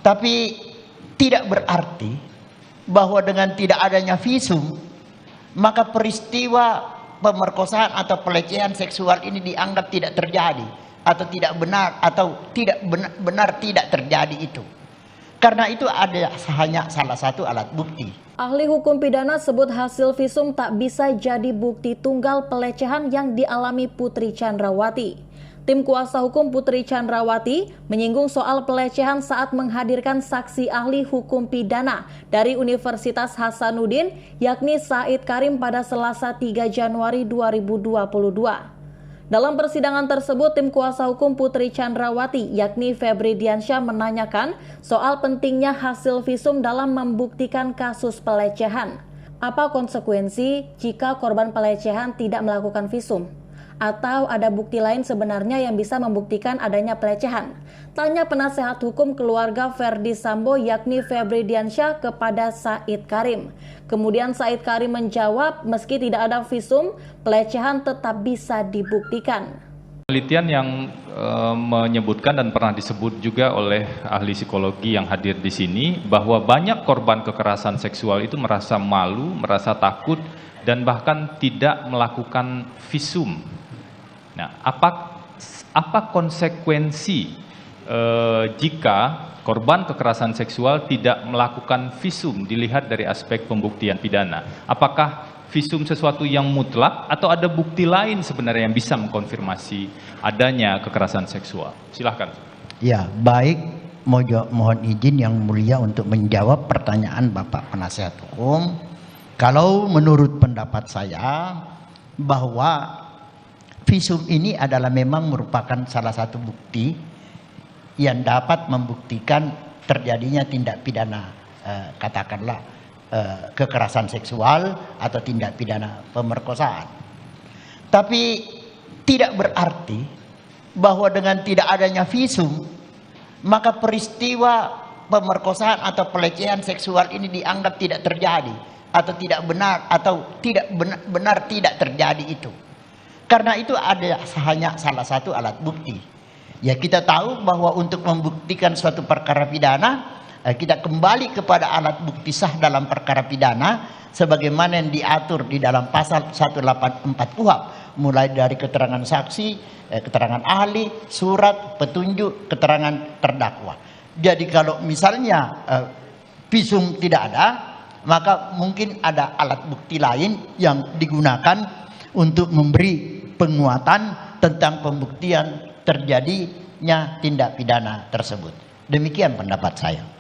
Tapi tidak berarti bahwa dengan tidak adanya visum maka peristiwa pemerkosaan atau pelecehan seksual ini dianggap tidak terjadi atau tidak benar atau tidak benar tidak terjadi itu. Karena itu ada hanya salah satu alat bukti. Ahli hukum pidana sebut hasil visum tak bisa jadi bukti tunggal pelecehan yang dialami Putri Chandrawati. Tim kuasa hukum Putri Chandrawati menyinggung soal pelecehan saat menghadirkan saksi ahli hukum pidana dari Universitas Hasanuddin yakni Said Karim pada Selasa 3 Januari 2022. Dalam persidangan tersebut, tim kuasa hukum Putri Chandrawati yakni Febri Diansyah menanyakan soal pentingnya hasil visum dalam membuktikan kasus pelecehan. Apa konsekuensi jika korban pelecehan tidak melakukan visum? Atau ada bukti lain sebenarnya yang bisa membuktikan adanya pelecehan? Tanya penasehat hukum keluarga Verdi Sambo yakni Febri Diansyah kepada Said Karim. Kemudian Said Karim menjawab meski tidak ada visum, pelecehan tetap bisa dibuktikan. Penelitian yang menyebutkan dan pernah disebut juga oleh ahli psikologi yang hadir di sini bahwa banyak korban kekerasan seksual itu merasa malu, merasa takut dan bahkan tidak melakukan visum. Nah, apa konsekuensi jika korban kekerasan seksual tidak melakukan visum dilihat dari aspek pembuktian pidana? Apakah visum sesuatu yang mutlak atau ada bukti lain sebenarnya yang bisa mengkonfirmasi adanya kekerasan seksual? Silahkan. Ya, baik. Mohon izin yang mulia untuk menjawab pertanyaan Bapak Penasehat Hukum. Kalau menurut pendapat saya bahwa visum ini adalah memang merupakan salah satu bukti yang dapat membuktikan terjadinya tindak pidana katakanlah kekerasan seksual atau tindak pidana pemerkosaan. Tapi tidak berarti bahwa dengan tidak adanya visum maka peristiwa pemerkosaan atau pelecehan seksual ini dianggap tidak terjadi atau tidak benar atau tidak benar tidak terjadi itu. Karena itu ada hanya salah satu alat bukti. Ya, kita tahu bahwa untuk membuktikan suatu perkara pidana kita kembali kepada alat bukti sah dalam perkara pidana sebagaimana yang diatur di dalam pasal 184 KUHP, mulai dari keterangan saksi, keterangan ahli, surat, petunjuk, keterangan terdakwa. Jadi kalau misalnya visum tidak ada, maka mungkin ada alat bukti lain yang digunakan untuk memberi penguatan tentang pembuktian terjadinya tindak pidana tersebut. Demikian pendapat saya.